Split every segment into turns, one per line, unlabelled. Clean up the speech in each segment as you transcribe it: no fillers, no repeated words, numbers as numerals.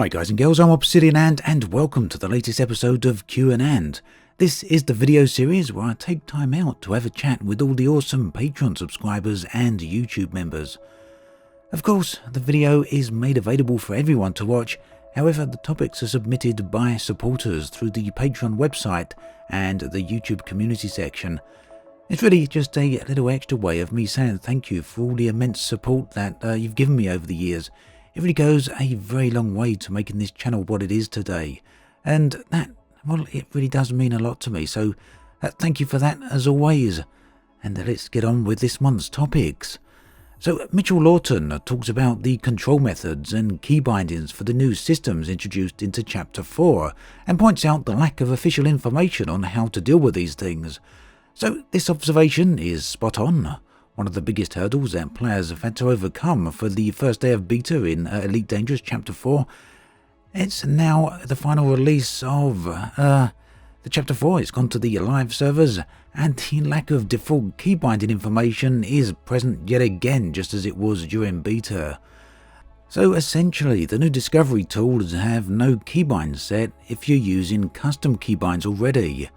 Hi guys and girls, I'm Q&Ant and welcome to the latest episode of Q&Ant. This is the video series where I take time out to have a chat with all the awesome Patreon subscribers and YouTube members. Of course, the video is made available for everyone to watch, however the topics are submitted by supporters through the Patreon website and the YouTube community section. It's really just a little extra way of me saying thank you for all the immense support that you've given me over the years. It really goes a very long way to making this channel what it is today, and that, well, it really does mean a lot to me, so thank you for that as always. And let's get on with this month's topics. So Mitchell Lawton talks about the control methods and key bindings for the new systems introduced into Chapter 4, and points out the lack of official information on how to deal with these things. So this observation is spot on. One of the biggest hurdles that players have had to overcome for the first day of beta in Elite Dangerous Chapter 4. It's now the final release of the Chapter 4. It's gone to the live servers, and the lack of default key binding information is present yet again, just as it was during beta. So essentially, the new discovery tools have no keybinds set if you're using custom keybinds already.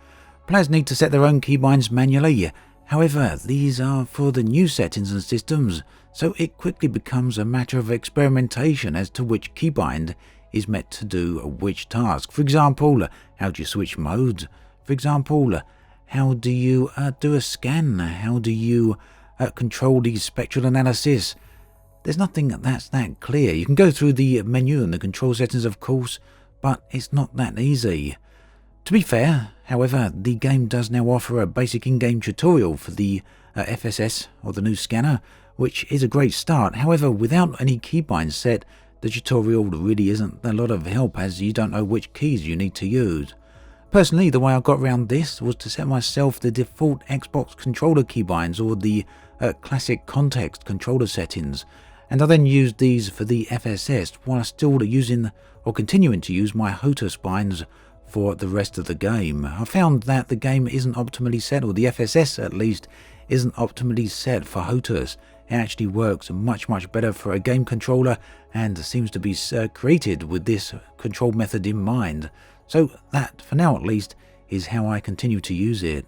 Players need to set their own keybinds manually. However, these are for the new settings and systems, so it quickly becomes a matter of experimentation as to which keybind is meant to do which task. For example, how do you switch modes? For example, how do you do a scan? How do you control the spectral analysis? There's nothing that's that clear. You can go through the menu and the control settings, of course, but it's not that easy. To be fair, however, the game does now offer a basic in-game tutorial for the FSS, or the new scanner, which is a great start. However, without any keybinds set, the tutorial really isn't a lot of help, as you don't know which keys you need to use. Personally, the way I got around this was to set myself the default Xbox controller keybinds, or the classic context controller settings, and I then used these for the FSS while still using or continuing to use my HOTA spines for the rest of the game. I found that the game isn't optimally set, or the FSS at least isn't optimally set for HOTAs. It actually works much better for a game controller and seems to be created with this control method in mind. So that, for now at least, is how I continue to use it.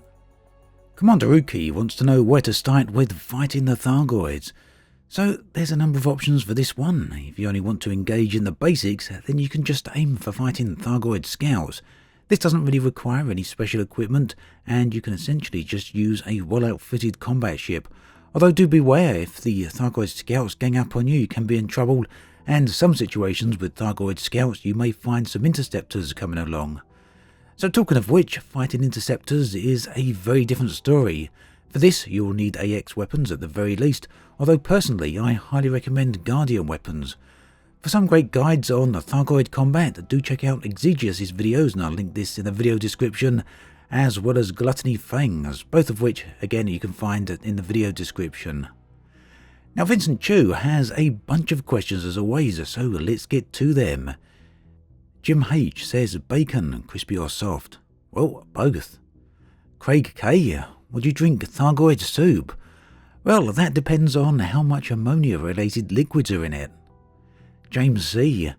Commander Uki wants to know where to start with fighting the Thargoids. So there's a number of options for this one. If you only want to engage in the basics, then you can just aim for fighting Thargoid scouts. This doesn't really require any special equipment, and you can essentially just use a well-outfitted combat ship. Although do beware, if the Thargoid scouts gang up on you, you can be in trouble, and some situations with Thargoid scouts you may find some interceptors coming along. So talking of which, fighting interceptors is a very different story. For this, you'll need AX weapons at the very least, although personally I highly recommend Guardian weapons. For some great guides on Thargoid combat, do check out Exegius' videos, and I'll link this in the video description, as well as Gluttony Fangs, both of which, again, you can find in the video description. Now Vincent Chu has a bunch of questions as always, so let's get to them. Jim H says bacon, crispy or soft? Well, both. Craig K, would you drink Thargoid soup? Well, that depends on how much ammonia-related liquids are in it. James C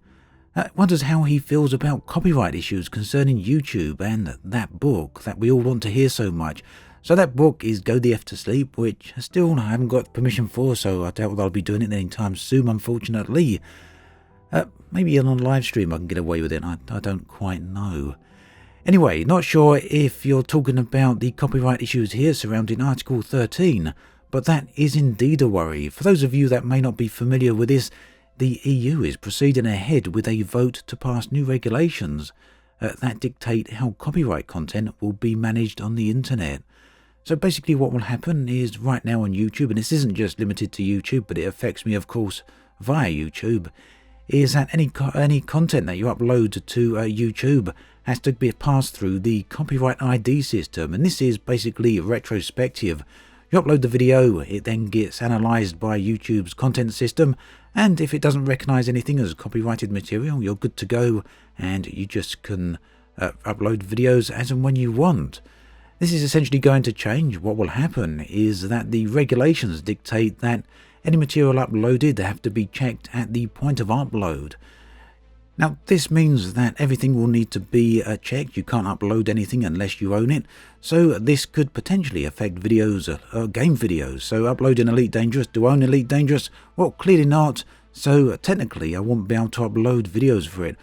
wonders how he feels about copyright issues concerning YouTube and that book that we all want to hear so much. So that book is Go the F to Sleep, which still I haven't got permission for, so I doubt I'll be doing it anytime soon, unfortunately. Maybe on a live stream I can get away with it, I don't quite know. Anyway, not sure if you're talking about the copyright issues here surrounding Article 13, but that is indeed a worry. For those of you that may not be familiar with this, the EU is proceeding ahead with a vote to pass new regulations that dictate how copyright content will be managed on the internet. So basically what will happen is right now on YouTube, and this isn't just limited to YouTube, but it affects me of course via YouTube, is that any content that you upload to YouTube has to be passed through the copyright ID system, and this is basically retrospective. You upload the video, it then gets analysed by YouTube's content system, and if it doesn't recognise anything as copyrighted material, you're good to go, and you just can upload videos as and when you want. This is essentially going to change. What will happen is that the regulations dictate that any material uploaded have to be checked at the point of upload. Now, this means that everything will need to be checked. You can't upload anything unless you own it. So this could potentially affect videos, game videos. So uploading Elite Dangerous, do I own Elite Dangerous? Well, clearly not. So technically, I won't be able to upload videos for it.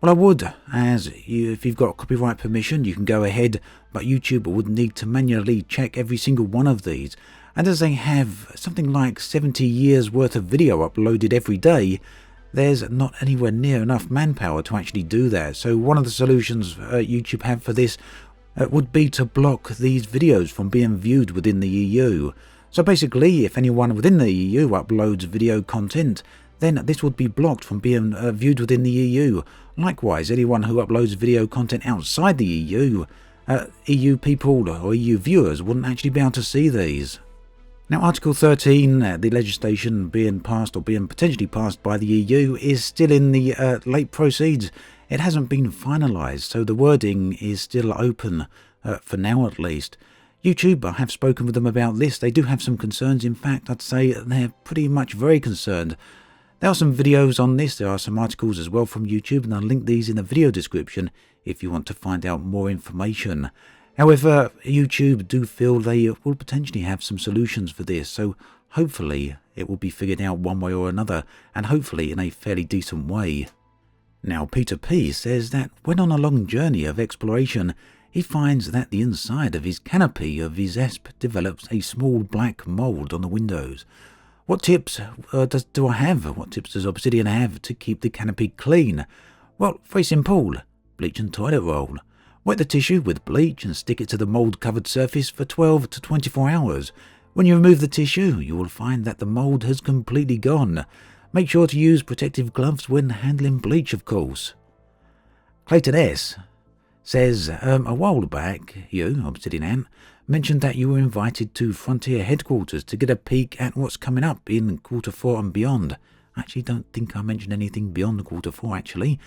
Well, I would, if you've got copyright permission, you can go ahead, but YouTube would need to manually check every single one of these. And as they have something like 70 years worth of video uploaded every day, there's not anywhere near enough manpower to actually do that. So one of the solutions YouTube have for this would be to block these videos from being viewed within the EU. So basically, if anyone within the EU uploads video content, then this would be blocked from being viewed within the EU. Likewise, anyone who uploads video content outside the EU, EU people or EU viewers wouldn't actually be able to see these. Now, Article 13, the legislation being passed or being potentially passed by the EU, is still in the late proceeds. It hasn't been finalised, so the wording is still open, for now at least. YouTube, I have spoken with them about this. They do have some concerns. In fact, I'd say they're pretty much very concerned. There are some videos on this. There are some articles as well from YouTube, and I'll link these in the video description if you want to find out more information. However, YouTube do feel they will potentially have some solutions for this, so hopefully it will be figured out one way or another, and hopefully in a fairly decent way. Now, Peter P says that when on a long journey of exploration, he finds that the inside of his canopy of his ESP develops a small black mould on the windows. What tips do I have? What tips does Obsidian have to keep the canopy clean? Well, very simple. Bleach and toilet roll. Wet the tissue with bleach and stick it to the mould-covered surface for 12 to 24 hours. When you remove the tissue, you will find that the mould has completely gone. Make sure to use protective gloves when handling bleach, of course. Clayton S says, a while back, you, Obsidian Ant, mentioned that you were invited to Frontier headquarters to get a peek at what's coming up in Q4 and beyond. I actually don't think I mentioned anything beyond Q4, actually.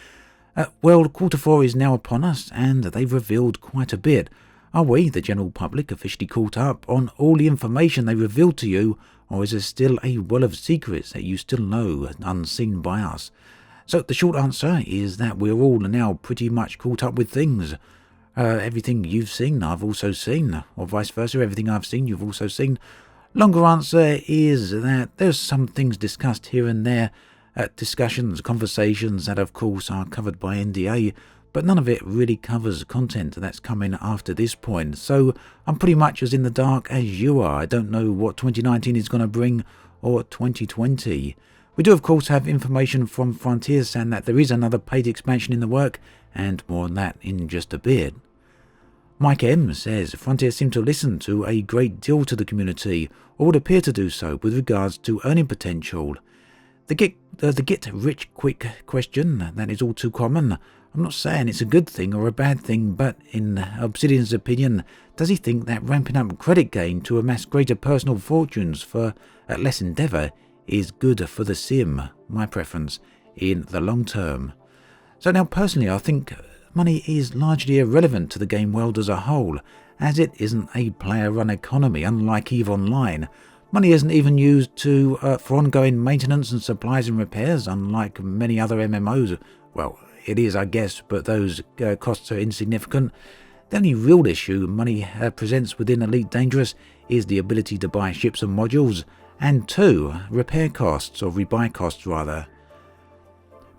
Well, Q4 is now upon us, and they've revealed quite a bit. Are we, the general public, officially caught up on all the information they revealed to you, or is there still a well of secrets that you still know, unseen by us? So the short answer is that we're all now pretty much caught up with things. Everything you've seen, I've also seen, or vice versa, everything I've seen, you've also seen. Longer answer is that there's some things discussed here and there, discussions, conversations that of course are covered by NDA, but none of it really covers content that's coming after this point. So I'm pretty much as in the dark as you are. I don't know what 2019 is going to bring, or 2020. We do of course have information from Frontier saying that there is another paid expansion in the work, and more on that in just a bit. Mike M says Frontier seem to listen to a great deal to the community, or would appear to do so with regards to earning potential. The get rich quick question, that is all too common. I'm not saying it's a good thing or a bad thing, but in Obsidian's opinion, does he think that ramping up credit gain to amass greater personal fortunes for less endeavour is good for the sim, my preference, in the long term? So now personally I think money is largely irrelevant to the game world as a whole, as it isn't a player-run economy unlike EVE Online. Money isn't even used for ongoing maintenance and supplies and repairs, unlike many other MMOs. Well, it is, I guess, but those costs are insignificant. The only real issue money presents within Elite Dangerous is the ability to buy ships and modules, and 2, repair costs, or rebuy costs rather.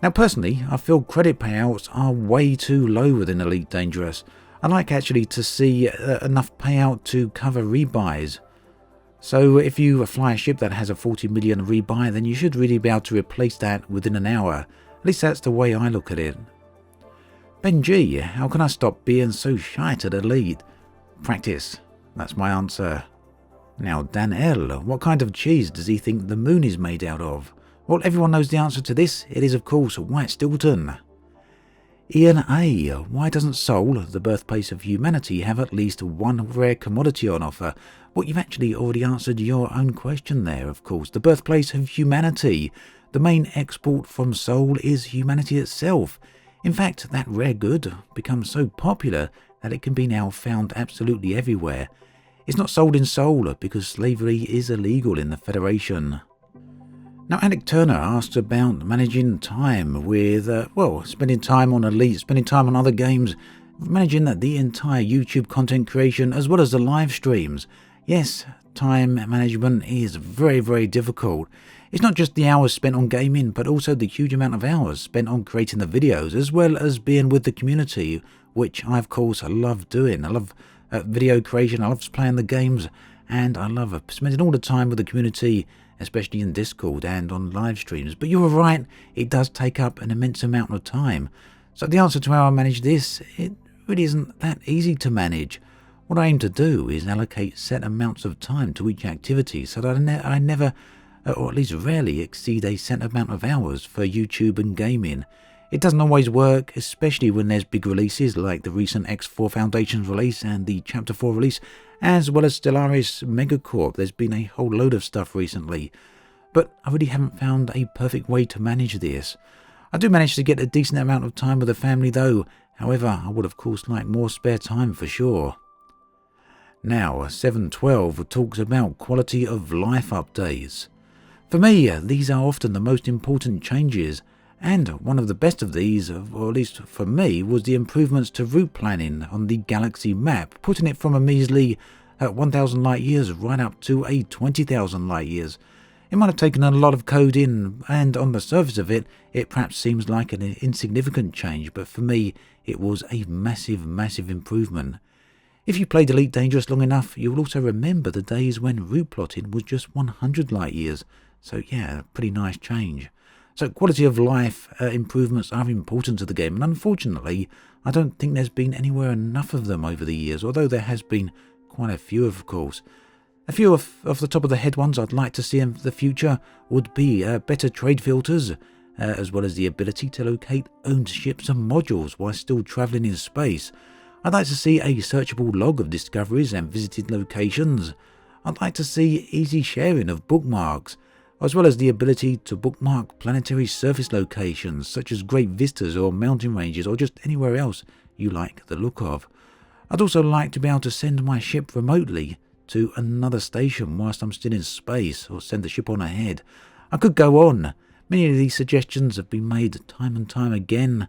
Now personally, I feel credit payouts are way too low within Elite Dangerous. I'd like actually to see enough payout to cover rebuys. So if you fly a ship that has a 40 million rebuy, then you should really be able to replace that within an hour. At least that's the way I look at it. Ben G, how can I stop being so shite at Elite? Practice. That's my answer. Now Dan L, what kind of cheese does he think the moon is made out of? Well, everyone knows the answer to this. It is of course White Stilton. Ian A, why doesn't Seoul, the birthplace of humanity, have at least one rare commodity on offer? Well, you've actually already answered your own question there, of course. The birthplace of humanity. The main export from Seoul is humanity itself. In fact, that rare good becomes so popular that it can be now found absolutely everywhere. It's not sold in Seoul because slavery is illegal in the Federation. Now, Alec Turner asks about managing time with, spending time on Elite, spending time on other games, managing the entire YouTube content creation as well as the live streams. Yes, time management is very, very difficult. It's not just the hours spent on gaming, but also the huge amount of hours spent on creating the videos, as well as being with the community, which I, of course, love doing. I love video creation, I love playing the games, and I love spending all the time with the community, especially in Discord and on live streams. But you were right, it does take up an immense amount of time. So the answer to how I manage this, it really isn't that easy to manage. What I aim to do is allocate set amounts of time to each activity so that I never, or at least rarely, exceed a set amount of hours for YouTube and gaming. It doesn't always work, especially when there's big releases like the recent X4 Foundations release and the Chapter 4 release, as well as Stellaris Megacorp. There's been a whole load of stuff recently, but I really haven't found a perfect way to manage this. I do manage to get a decent amount of time with the family though, however I would of course like more spare time for sure. Now, 712 talks about quality of life updates. For me, these are often the most important changes, and one of the best of these, or at least for me, was the improvements to route planning on the galaxy map, putting it from a measly 1,000 light years right up to a 20,000 light years. It might have taken a lot of coding, and on the surface of it, it perhaps seems like an insignificant change, but for me, it was a massive, massive improvement. If you played Elite Dangerous long enough, you will also remember the days when route plotting was just 100 light years. So yeah, pretty nice change. So quality of life improvements are important to the game, and unfortunately, I don't think there's been anywhere enough of them over the years, although there has been quite a few, of course. A few off the top of the head ones I'd like to see in the future would be better trade filters, as well as the ability to locate owned ships and modules while still travelling in space. I'd like to see a searchable log of discoveries and visited locations. I'd like to see easy sharing of bookmarks, as well as the ability to bookmark planetary surface locations such as great vistas or mountain ranges or just anywhere else you like the look of. I'd also like to be able to send my ship remotely to another station whilst I'm still in space, or send the ship on ahead. I could go on. Many of these suggestions have been made time and time again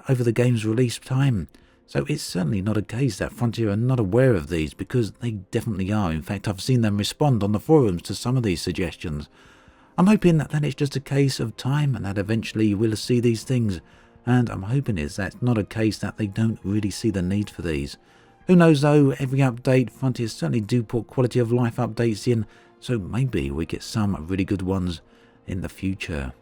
over the game's release time. So it's certainly not a case that Frontier are not aware of these, because they definitely are. In fact, I've seen them respond on the forums to some of these suggestions. I'm hoping that it's just a case of time and that eventually we'll see these things, and I'm hoping that's not a case that they don't really see the need for these. Who knows though, every update, Frontier certainly do put quality of life updates in, so maybe we get some really good ones in the future.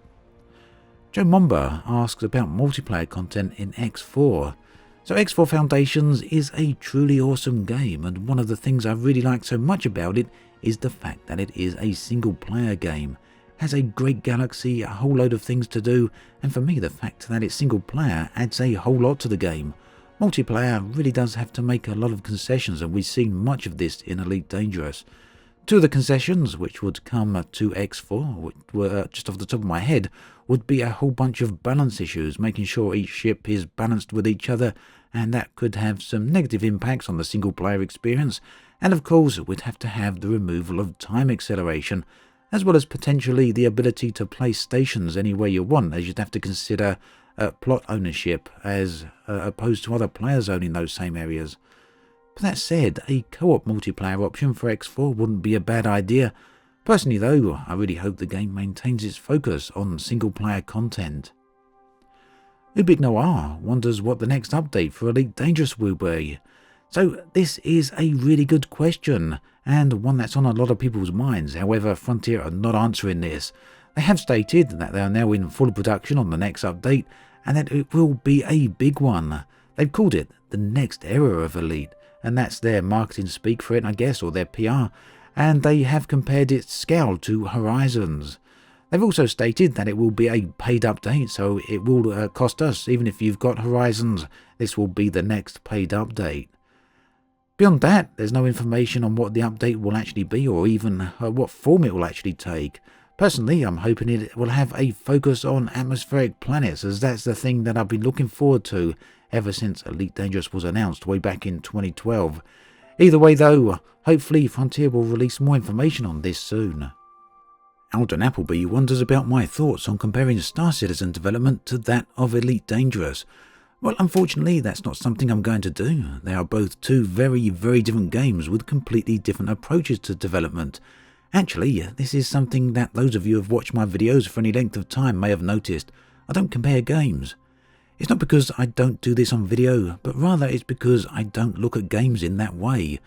Joe Momba asks about multiplayer content in X4. So X4 Foundations is a truly awesome game, and one of the things I really like so much about it is the fact that it is a single player game. It has a great galaxy, a whole load of things to do, and for me the fact that it's single player adds a whole lot to the game. Multiplayer really does have to make a lot of concessions, and we've seen much of this in Elite Dangerous. Two of the concessions which would come to X4, which were just off the top of my head, would be a whole bunch of balance issues, making sure each ship is balanced with each other, and that could have some negative impacts on the single player experience. And of course, we'd have to have the removal of time acceleration, as well as potentially the ability to place stations anywhere you want, as you'd have to consider plot ownership as opposed to other players owning those same areas. But that said, a co-op multiplayer option for X4 wouldn't be a bad idea. Personally though, I really hope the game maintains its focus on single player content. Ubik Noir wonders what the next update for Elite Dangerous will be. So this is a really good question, and one that's on a lot of people's minds. However, Frontier are not answering this. They have stated that they are now in full production on the next update, and that it will be a big one. They've called it the next era of Elite, and that's their marketing speak for it, I guess, or their PR, and they have compared its scale to Horizons. They've also stated that it will be a paid update, so it will cost us. Even if you've got Horizons, this will be the next paid update. Beyond that, there's no information on what the update will actually be, or even what form it will actually take. Personally, I'm hoping it will have a focus on atmospheric planets, as that's the thing that I've been looking forward to ever since Elite Dangerous was announced way back in 2012. Either way though, hopefully Frontier will release more information on this soon. Alden Appleby wonders about my thoughts on comparing Star Citizen development to that of Elite Dangerous. Well, unfortunately, that's not something I'm going to do. They are both two very, very different games with completely different approaches to development. Actually, this is something that those of you who have watched my videos for any length of time may have noticed. I don't compare games. It's not because I don't do this on video, but rather it's because I don't look at games in that way.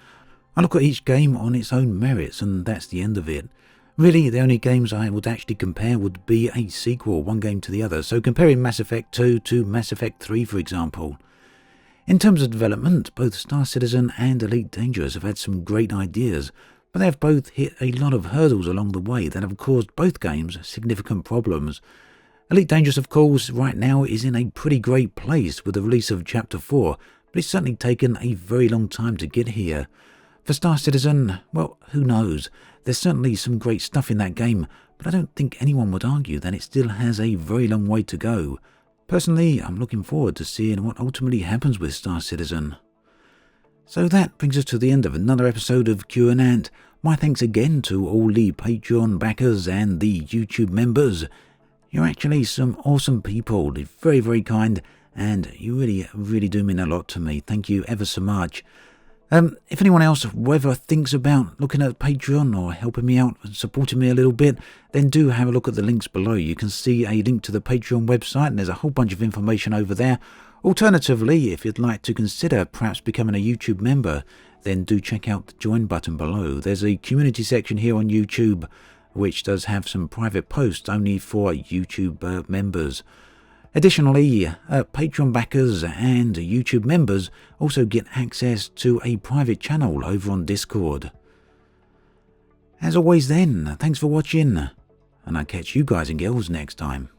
I look at each game on its own merits, and that's the end of it. Really, the only games I would actually compare would be a sequel, one game to the other, so comparing Mass Effect 2 to Mass Effect 3, for example. In terms of development, both Star Citizen and Elite Dangerous have had some great ideas, but they have both hit a lot of hurdles along the way that have caused both games significant problems. Elite Dangerous, of course, right now is in a pretty great place with the release of Chapter 4, but it's certainly taken a very long time to get here. For Star Citizen, well, who knows? There's certainly some great stuff in that game, but I don't think anyone would argue that it still has a very long way to go. Personally, I'm looking forward to seeing what ultimately happens with Star Citizen. So that brings us to the end of another episode of Q&Ant. My thanks again to all the Patreon backers and the YouTube members. You're actually some awesome people, very, very kind, and you really, really do mean a lot to me. Thank you ever so much. If anyone else ever thinks about looking at Patreon or helping me out and supporting me a little bit, then do have a look at the links below. You can see a link to the Patreon website, and there's a whole bunch of information over there. Alternatively, if you'd like to consider perhaps becoming a YouTube member, then do check out the join button below. There's a community section here on YouTube, which does have some private posts only for YouTube members. Additionally, Patreon backers and YouTube members also get access to a private channel over on Discord. As always then, thanks for watching, and I'll catch you guys and girls next time.